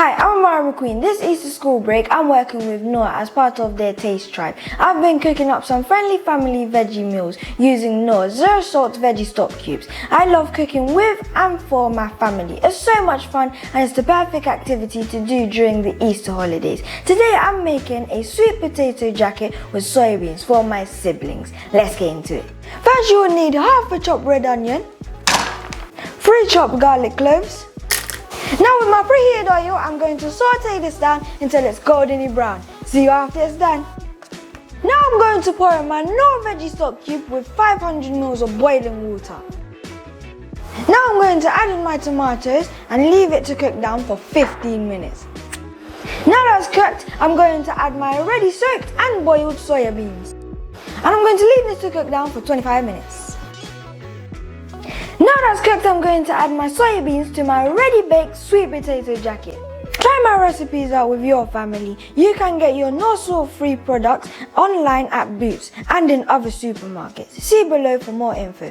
Hi, I'm Omari McQueen. This Easter school break, I'm working with Knorr as part of their taste tribe. I've been cooking up some friendly family veggie meals using Knorr zero salt veggie stock cubes. I love cooking with and for my family. It's so much fun and it's the perfect activity to do during the Easter holidays. Today I'm making a sweet potato jacket with soybeans for my siblings. Let's get into it. First you will need half a chopped red onion, 3 chopped garlic cloves. Now with my preheated oil, I'm going to saute this down until it's golden brown. See you after it's done. Now I'm going to pour in my Knorr veggie stock cube with 500 ml of boiling water. Now I'm going to add in my tomatoes and leave it to cook down for 15 minutes. Now that's cooked, I'm going to add my already soaked and boiled soya beans. And I'm going to leave this to cook down for 25 minutes. Now that's cooked, I'm going to add my soya beans to my already baked sweet potato jacket. Try my recipes out with your family. You can get your Knorr salt-free products online at Boots and in other supermarkets. See below for more info.